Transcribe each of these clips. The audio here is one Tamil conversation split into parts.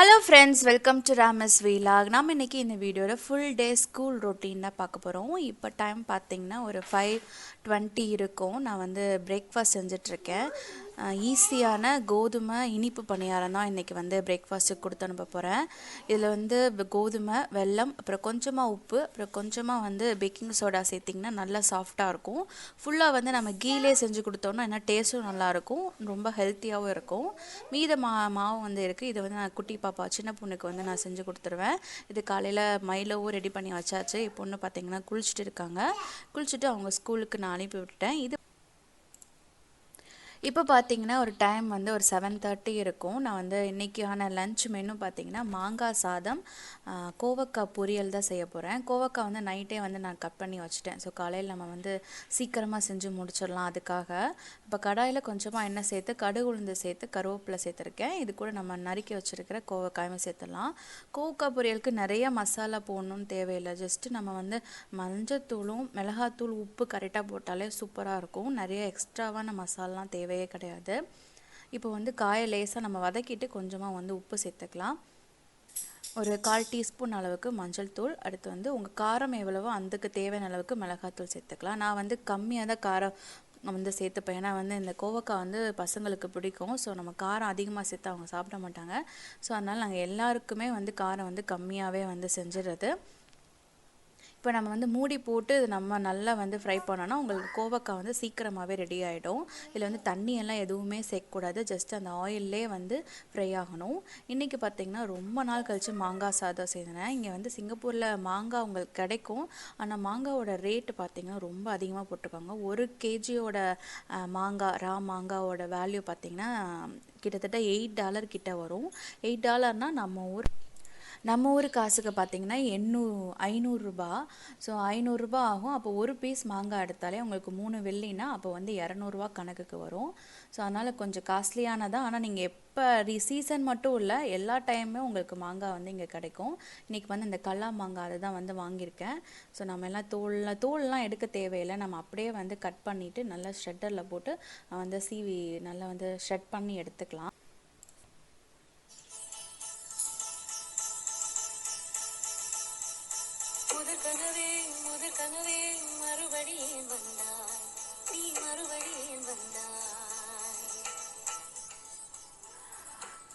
Hello friends, welcome to Ramy's vlog. நாம இன்னைக்கு இந்த வீடியோல full day school routine தான் பார்க்க போறோம். இப்போ டைம் பாத்தீங்கன்னா ஒரு 5:20 இருக்கும். நான் வந்து பிரேக்ஃபாஸ்ட் செஞ்சிட்டு இருக்கேன். ஈஸியான கோதுமை இனிப்பு பணியாரம் தான் இன்னைக்கு வந்து பிரேக்ஃபாஸ்ட்டுக்கு கொடுத்து அனுப்ப போறேன். இதில் வந்து கோதுமை, வெல்லம், அப்புறம் கொஞ்சமாக உப்பு, அப்புறம் கொஞ்சமாக வந்து பேக்கிங் சோடா சேர்த்திங்கன்னா நல்லா சாஃப்டாக இருக்கும். ஃபுல்லாக வந்து நம்ம கீழே செஞ்சு கொடுத்தோம்னா என்ன டேஸ்ட்டும் நல்லாயிருக்கும், ரொம்ப ஹெல்த்தியாகவும் இருக்கும். மீத மாவு வந்து இருக்குது. இதை வந்து நான் குட்டி பாப்பா சின்ன பொண்ணுக்கு வந்து நான் செஞ்சு கொடுத்துருவேன். இது காலையில் மைலோவும் ரெடி பண்ணி வச்சாச்சு. என் பொண்ணு பார்த்தீங்கன்னா குளிச்சுட்டு இருக்காங்க. குளிச்சுட்டு அவங்க ஸ்கூலுக்கு நான் அனுப்பி விட்டுட்டேன். இப்போ பார்த்தீங்கன்னா ஒரு டைம் வந்து ஒரு 7:30 இருக்கும். நான் வந்து இன்றைக்கான லன்ச் மெனு பார்த்தீங்கன்னா மாங்காய் சாதம், கோவக்காய் பொரியல் தான் செய்ய போகிறேன். கோவக்காய் வந்து நைட்டே வந்து நான் கட் பண்ணி வச்சுட்டேன். ஸோ காலையில் நம்ம வந்து சீக்கிரமாக செஞ்சு முடிச்சிடலாம். அதுக்காக இப்போ கடாயில் கொஞ்சமாக எண்ணெய் சேர்த்து கடுகு உளுந்து சேர்த்து கருவேப்பிலை சேர்த்துருக்கேன். இது கூட நம்ம நறுக்கி வச்சுருக்கிற கோவக்காயும் சேர்த்துடலாம். கோவக்காய் பொரியலுக்கு நிறைய மசாலா போடணும்னு தேவையில்லை. ஜஸ்ட்டு நம்ம வந்து மஞ்சத்தூளும் மிளகாத்தூள் உப்பு கரெக்டாக போட்டாலே சூப்பராக இருக்கும். நிறைய எக்ஸ்ட்ராவான மசாலாலாம் தேவையே கிடையாது. இப்போ வந்து காயை லேசாக நம்ம வதக்கிட்டு கொஞ்சமாக வந்து உப்பு சேர்த்துக்கலாம். ஒரு 1/4 டீஸ்பூன் அளவுக்கு மஞ்சள் தூள். அடுத்து வந்து உங்கள் காரம் எவ்வளவோ அதுக்கு தேவையான அளவுக்கு மிளகாத்தூள் சேர்த்துக்கலாம். நான் வந்து கம்மியாக தான் காரம் வந்து சேர்த்துப்பேன். ஏன்னா வந்து இந்த கோவக்காய் வந்து பசங்களுக்கு பிடிக்கும். ஸோ நம்ம காரம் அதிகமாக சேர்த்து அவங்க சாப்பிட மாட்டாங்க. ஸோ அதனால் நாங்கள் எல்லாருக்குமே வந்து காரம் வந்து கம்மியாகவே வந்து செஞ்சிடுறது. இப்போ நம்ம வந்து மூடி போட்டு நம்ம நல்லா வந்து ஃப்ரை பண்ணோன்னா உங்களுக்கு கோவக்காய் வந்து சீக்கிரமாகவே ரெடி ஆகிடும். இதில் வந்து தண்ணியெல்லாம் எதுவுமே சேர்க்கக்கூடாது. ஜஸ்ட் அந்த ஆயிலே வந்து ஃப்ரை ஆகணும். இன்றைக்கி பார்த்திங்கன்னா ரொம்ப நாள் கழித்து மாங்காய் சாதம் செய்தேன். இங்கே வந்து சிங்கப்பூரில் மாங்காய் உங்களுக்கு கிடைக்கும். ஆனால் மாங்காவோட ரேட்டு பார்த்திங்கன்னா ரொம்ப அதிகமாக போட்டிருக்காங்க. 1 kgயோட மாங்காவோட வேல்யூ பார்த்திங்கன்னா கிட்டத்தட்ட $8 கிட்ட வரும். $8னா நம்ம ஊர் காசுக்கு பார்த்திங்கன்னா 500 ரூபா. ஸோ 500 ரூபா ஆகும். அப்போ ஒரு பீஸ் மாங்காய் எடுத்தாலே உங்களுக்கு 3 வெள்ளினா அப்போ வந்து 200 ரூபா கணக்குக்கு வரும். ஸோ அதனால் கொஞ்சம் காஸ்ட்லியானதான். ஆனால் நீங்கள் எப்போ சீசன் மட்டும் இல்லை, எல்லா டைமுமே உங்களுக்கு மாங்காய் வந்து இங்கே கிடைக்கும். இன்றைக்கி வந்து இந்த கல்லா மாங்காய் அதை தான் வந்து வாங்கியிருக்கேன். ஸோ நம்ம எல்லாம் தோல்லாம் எடுக்க தேவையில்லை. நம்ம அப்படியே வந்து கட் பண்ணிவிட்டு நல்லா ஷ்ரெட்டரில் போட்டு வந்து சீவி நல்லா வந்து ஷ்ரெட் பண்ணி எடுத்துக்கலாம்.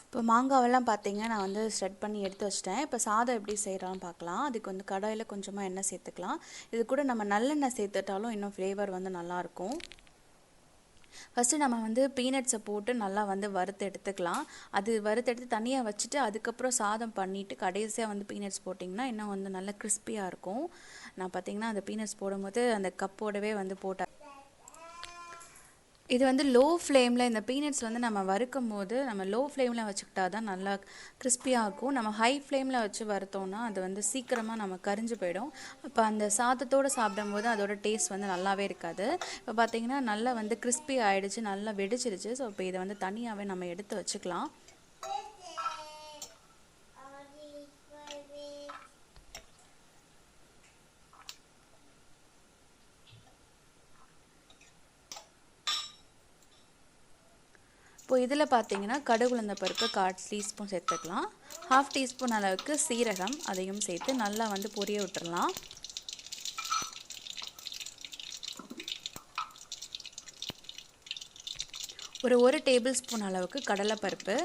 இப்போ மாங்காவெல்லாம் பார்த்தீங்கன்னா நான் வந்து ஷ்ரெட் பண்ணி எடுத்து வச்சிட்டேன். இப்போ சாதம் எப்படி செய்கிறான்னு பார்க்கலாம். அதுக்கு வந்து கடாயில் கொஞ்சமாக எண்ணெய் சேர்த்துக்கலாம். இது கூட நம்ம நல்லெண்ணெய் சேர்த்துட்டாலும் இன்னும் ஃப்ளேவர் வந்து நல்லாயிருக்கும். ஃபஸ்ட்டு நம்ம வந்து பீனட்ஸை போட்டு நல்லா வந்து வறுத்து எடுத்துக்கலாம். அது வறுத்து எடுத்து தனியாக வச்சுட்டு அதுக்கப்புறம் சாதம் பண்ணிவிட்டு கடைசியாக வந்து பீனட்ஸ் போட்டிங்கன்னா இன்னும் வந்து நல்லா கிறிஸ்பியாக இருக்கும். நான் பார்த்திங்கன்னா அந்த பீனட்ஸ் போடும்போது அந்த கப்போடவே வந்து போட்டேன். இது வந்து லோ ஃப்ளேமில் இந்த பீனட்ஸ் வந்து நம்ம வறுக்கும் போது நம்ம லோ ஃப்ளேமில் வச்சுக்கிட்டா தான் நல்லா கிறிஸ்பியாக இருக்கும். நம்ம ஹை ஃப்ளேமில் வச்சு வறுத்தோம்னா அது வந்து சீக்கிரமாக நம்ம கரிஞ்சு போயிடும். அப்போ அந்த சாதத்தோடு சாப்பிடும்போது அதோட டேஸ்ட் வந்து நல்லாவே இருக்காது. இப்போ பார்த்திங்கன்னா நல்லா வந்து கிறிஸ்பி ஆகிடுச்சு, நல்லா வெடிச்சிருச்சு. ஸோ இப்போ இதை வந்து தனியாகவே நம்ம எடுத்து வச்சுக்கலாம். இப்போ இதில் பார்த்தீங்கன்னா கடுகு உளுந்த பருப்பு 1/4 டீஸ்பூன் சேர்த்துக்கலாம். 1/2 டீஸ்பூன் அளவுக்கு சீரகம் அதையும் சேர்த்து நல்லா வந்து பொரிய விட்டுறலாம். ஒரு டேபிள் ஸ்பூன் அளவுக்கு கடலைப்பருப்பு.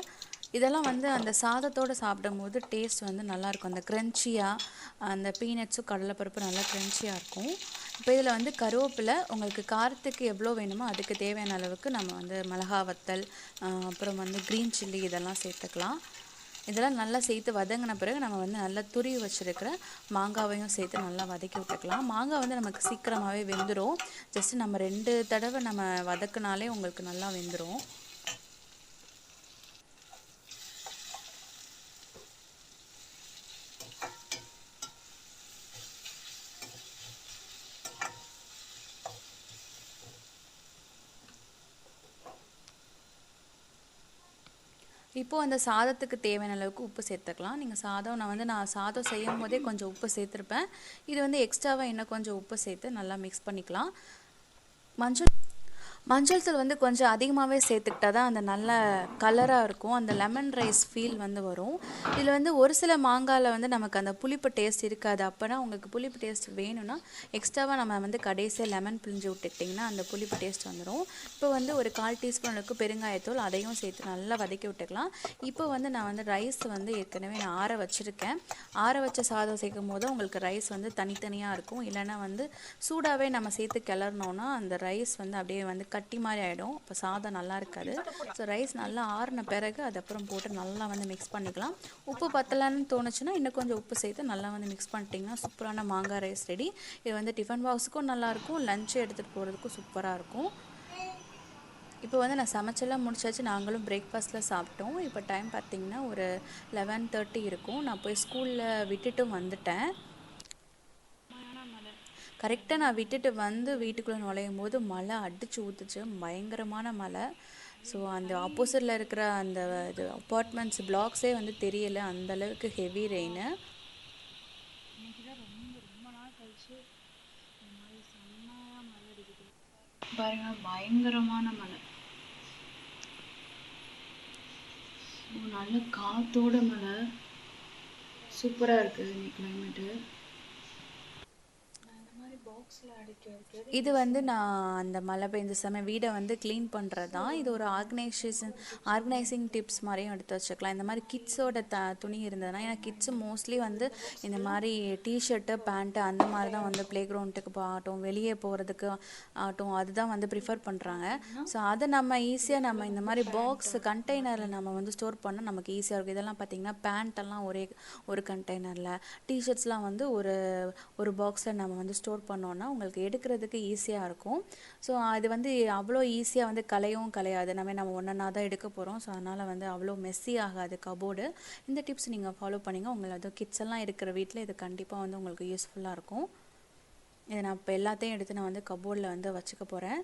இதெல்லாம் வந்து அந்த சாதத்தோடு சாப்பிடும்போது டேஸ்ட் வந்து நல்லாயிருக்கும். அந்த க்ரன்ச்சியாக அந்த பீனட்ஸும் கடலைப்பருப்பு நல்லா க்ரன்ச்சியாக இருக்கும். இப்போ இதில் வந்து கருவேப்பிலை உங்களுக்கு காரத்துக்கு எவ்வளோ வேணுமோ அதுக்கு தேவையான அளவுக்கு நம்ம வந்து மிளகா வத்தல், அப்புறம் வந்து க்ரீன் சில்லி இதெல்லாம் சேர்த்துக்கலாம். இதெல்லாம் நல்லா சேர்த்து வதங்கின பிறகு நம்ம வந்து நல்லா துருவி வச்சுருக்கிற மாங்காவையும் சேர்த்து நல்லா வதக்கி விட்டுக்கலாம். மாங்காய் வந்து நமக்கு சீக்கிரமாகவே வெந்துடும். ஜஸ்ட்டு நம்ம 2 தடவை நம்ம வதக்குனாலே உங்களுக்கு நல்லா வெந்துடும். இப்போது அந்த சாதத்துக்கு தேவையான அளவுக்கு உப்பு சேர்த்துக்கலாம். நான் சாதம் செய்யும் போதே கொஞ்சம் உப்பு சேர்த்துருப்பேன். இது வந்து எக்ஸ்ட்ராவாக இன்னும் கொஞ்சம் உப்பு சேர்த்து நல்லா மிக்ஸ் பண்ணிக்கலாம். மஞ்சள் தூள் வந்து கொஞ்சம் அதிகமாகவே சேர்த்துக்கிட்டா தான் அந்த நல்ல கலராக இருக்கும், அந்த லெமன் ரைஸ் ஃபீல் வந்து வரும். இதில் வந்து ஒரு சில மாங்காயில் வந்து நமக்கு அந்த புளிப்பு டேஸ்ட் இருக்காது. அப்போனா உங்களுக்கு புளிப்பு டேஸ்ட் வேணும்னா எக்ஸ்ட்ராவாக நம்ம வந்து கடைசியாக லெமன் பிழிஞ்சு விட்டுக்கிட்டிங்கன்னா அந்த புளிப்பு டேஸ்ட் வந்துடும். இப்போ வந்து ஒரு 1/4 டீஸ்பூன் அளவுக்கு பெருங்காயத்தூள் அதையும் சேர்த்து நல்லா வதக்கி விட்டுக்கலாம். இப்போ வந்து நான் வந்து ரைஸ் வந்து ஏற்கனவே நான் ஆற வச்சுருக்கேன். ஆற வச்ச சாதம் சேர்க்கும் போது உங்களுக்கு ரைஸ் வந்து தனித்தனியாக இருக்கும். இல்லைனா வந்து சூடாகவே நம்ம சேர்த்து கிளறினோன்னா அந்த ரைஸ் வந்து அப்படியே வந்து கட்டி மாதிரி ஆகிடும். இப்போ சாதம் நல்லா இருக்காது. ஸோ ரைஸ் நல்லா ஆறின பிறகு அது அப்புறம் போட்டு நல்லா வந்து மிக்ஸ் பண்ணிக்கலாம். உப்பு பத்தலைன்னு தோணுச்சுன்னா இன்னும் கொஞ்சம் உப்பு சேர்த்து நல்லா வந்து மிக்ஸ் பண்ணிட்டிங்கன்னா சூப்பரான மாங்காய் ரைஸ் ரெடி. இது வந்து டிஃபன் பாக்ஸுக்கும் நல்லாயிருக்கும், லஞ்சு எடுத்துகிட்டு போகிறதுக்கும் சூப்பராக இருக்கும். இப்போ வந்து நான் சமைச்செல்லாம் முடிச்சாச்சு, நாங்களும் பிரேக்ஃபாஸ்ட்டில் சாப்பிட்டோம். இப்போ டைம் பார்த்திங்கன்னா ஒரு 11:30 இருக்கும். நான் போய் ஸ்கூலில் விட்டுட்டும் வந்துட்டேன். கரெக்டாக நான் விட்டுட்டு வந்து வீட்டுக்குள்ளே நுழையும் போது மழை அடித்து ஊற்றுச்சு, பயங்கரமான மழை. ஸோ அந்த ஆப்போசிட்டில் இருக்கிற அந்த இது அப்பார்ட்மெண்ட்ஸ் பிளாக்ஸே வந்து தெரியலை, அந்தளவுக்கு ஹெவி ரெயின். பாருங்க, பயங்கரமான மழை, நல்ல காத்தோட மழை, சூப்பராக இருக்குது இன்னைக்கு கிளைமேட்டு. இது வந்து நான் அந்த மழை பெய்ந்த சமயம் வீடை வந்து க்ளீன் பண்ணுறது தான். இது ஒரு ஆர்கனைசிங் டிப்ஸ் மாதிரியும் எடுத்து வச்சுக்கலாம். இந்த மாதிரி கிட்ஸோட துணி இருந்ததுன்னா, ஏன்னா கிட்ஸு மோஸ்ட்லி வந்து இந்த மாதிரி டிஷர்ட்டு பேண்ட்டு அந்த மாதிரி தான் வந்து ப்ளே கிரவுண்டுக்கு ஆகட்டும், வெளியே போகிறதுக்கு ஆகட்டும், அதுதான் வந்து ப்ரிஃபர் பண்ணுறாங்க. ஸோ அதை நம்ம ஈஸியாக நம்ம இந்த மாதிரி பாக்ஸ் கண்டெய்னரில் நம்ம வந்து ஸ்டோர் பண்ணால் நமக்கு ஈஸியாக இருக்கும். இதெல்லாம் பார்த்திங்கன்னா பேண்ட்டெல்லாம் ஒரு கண்டெய்னரில், டிஷர்ட்ஸ்லாம் வந்து ஒரு பாக்ஸில் நம்ம வந்து ஸ்டோர் பண்ணோன்னா உங்களுக்கு எடுக்கிறதுக்கு ஈஸியாக இருக்கும். ஸோ அது வந்து அவ்வளோ ஈஸியாக வந்து கலையாது. நம்ம ஒன்றா தான் எடுக்க போகிறோம். ஸோ அதனால் வந்து அவ்வளோ மெஸ்ஸி ஆகாது கபோர்டு. இந்த டிப்ஸ் நீங்கள் ஃபாலோ பண்ணிங்க. உங்களது கிட்ஸ் எல்லாம் இருக்கிற வீட்டில் இது கண்டிப்பாக வந்து உங்களுக்கு யூஸ்ஃபுல்லாக இருக்கும். இதை நான் இப்போ எல்லாத்தையும் எடுத்து நான் வந்து கபோர்டில் வந்து வச்சுக்க போகிறேன்.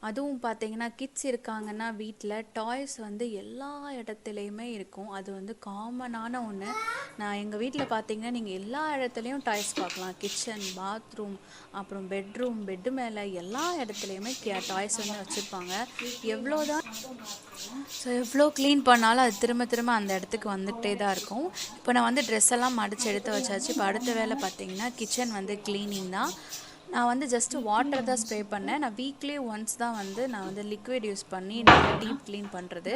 அதுவும் பார்த்தீங்கன்னா கிட்ஸ் இருக்காங்கன்னா வீட்டில் டாய்ஸ் வந்து எல்லா இடத்துலையுமே இருக்கும். அது வந்து காமனான ஒன்று. நான் எங்கள் வீட்டில் பார்த்தீங்கன்னா நீங்கள் எல்லா இடத்துலையும் டாய்ஸ் பார்க்கலாம். கிச்சன், பாத்ரூம், அப்புறம் பெட்டு மேலே எல்லா இடத்துலையுமே டாய்ஸ் வந்து வச்சுருப்பாங்க. எவ்வளோ க்ளீன் பண்ணாலும் அது திரும்ப அந்த இடத்துக்கு வந்துகிட்டே தான் இருக்கும். இப்போ நான் வந்து ட்ரெஸ் எல்லாம் மடித்து எடுத்து வச்சாச்சு. இப்போ அடுத்த வேலை பார்த்தீங்கன்னா கிச்சன் வந்து க்ளீனிங் தான். நான் வந்து ஜஸ்ட்டு வாட்டர் தான் ஸ்ப்ரே பண்ணேன். நான் வீக்லி ஒன்ஸ் தான் வந்து நான் வந்து லிக்விட் யூஸ் பண்ணி நல்லா டீப் க்ளீன் பண்ணுறது.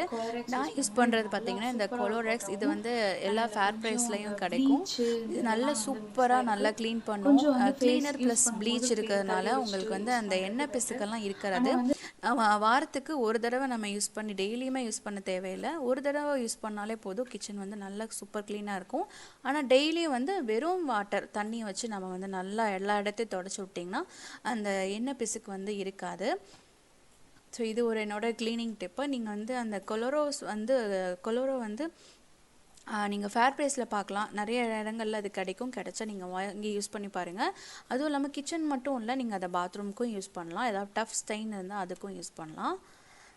நான் யூஸ் பண்ணுறது பார்த்திங்கன்னா இந்த கொலோரெக்ஸ். இது வந்து எல்லா ஃபேர் ப்ரைஸ்லையும் கிடைக்கும். இது நல்லா சூப்பராக நல்லா க்ளீன் பண்ணும். க்ளீனர் ப்ளஸ் ப்ளீச் இருக்கிறதுனால உங்களுக்கு வந்து அந்த எண்ணெய் பிசுக்கெல்லாம் இருக்கிறது. வாரத்துக்கு ஒரு தடவை நம்ம யூஸ் பண்ணி டெய்லியுமே யூஸ் பண்ண தேவையில்லை. ஒரு தடவை யூஸ் பண்ணாலே போதும், கிச்சன் வந்து நல்லா சூப்பர் க்ளீனாக இருக்கும். ஆனால் டெய்லியும் வந்து வெறும் தண்ணியை வச்சு நம்ம வந்து நல்லா எல்லா இடத்தையும் தொடச்சி விட்டிங்கன்னா அந்த எண்ணெய் பிசுக்கு வந்து இருக்காது. ஸோ இது ஒரு என்னோடய க்ளீனிங் டிப்பு. நீங்கள் வந்து அந்த கொலோரோ வந்து நீங்கள் ஃபேர் ப்ரைஸில் பார்க்கலாம். நிறைய இடங்களில் அது கிடைச்சா நீங்கள் வாங்கி யூஸ் பண்ணி பாருங்கள். அதுவும் இல்லாமல் கிச்சன் மட்டும் இல்லை, நீங்கள் அதை பாத்ரூமுக்கும் யூஸ் பண்ணலாம். ஏதாவது டஃப் ஸ்டெயின் இருந்தால் அதுக்கும் யூஸ் பண்ணலாம்.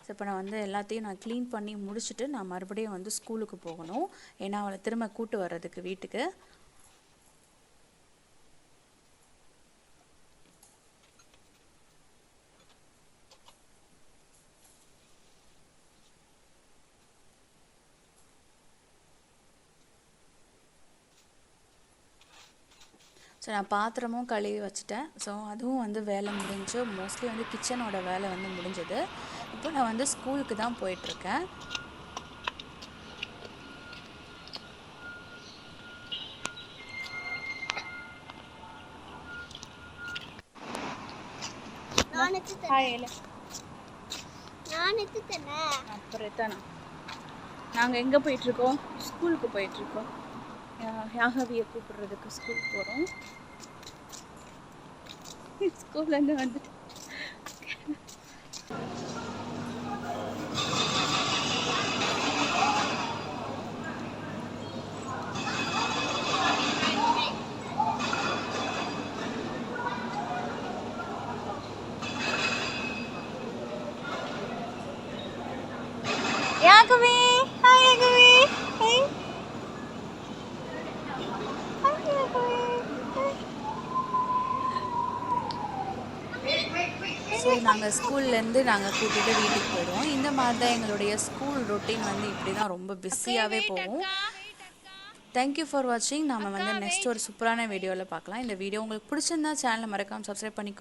ஸோ இப்போ நான் வந்து எல்லாத்தையும் நான் க்ளீன் பண்ணி முடிச்சுட்டு நான் மறுபடியும் வந்து ஸ்கூலுக்கு போகணும். ஏன்னா அவளை திரும்ப கூட்டு வர்றதுக்கு வீட்டுக்கு. ஸோ நான் பாத்திரமும் கழுவி வச்சுட்டேன். ஸோ அதுவும் வந்து வேலை முடிஞ்சு, மோஸ்ட்லி வந்து கிச்சனோட வேலை வந்து முடிஞ்சது. இப்போ நான் வந்து ஸ்கூலுக்கு தான் போயிட்டுருக்கேன். அப்புறம் நாங்கள் எங்கே போயிட்டுருக்கோம்? ஸ்கூலுக்கு போயிட்டுருக்கோம். யாகவியை கூப்பிடுறதுக்கு ஸ்கூல் போகிறோம். ஸ்கூல்லேருந்து வந்துட்டு ஸோ நாங்கள் ஸ்கூல்லேருந்து நாங்கள் கூட்டிகிட்டு வீட்டுக்கு போயிடுவோம். இந்த மாதிரி தான் எங்களுடைய ஸ்கூல் ரொட்டீன் வந்து இப்படி தான் ரொம்ப பிஸியாகவே போகும். தேங்க்யூ ஃபார் வாட்சிங். நாம் வந்து நெக்ஸ்ட் ஒரு சூப்பரான வீடியோவில் பார்க்கலாம். இந்த வீடியோ உங்களுக்கு பிடிச்சிருந்தா சேனலை மறக்காமல் சப்ஸ்கிரைப் பண்ணிக்கோங்க.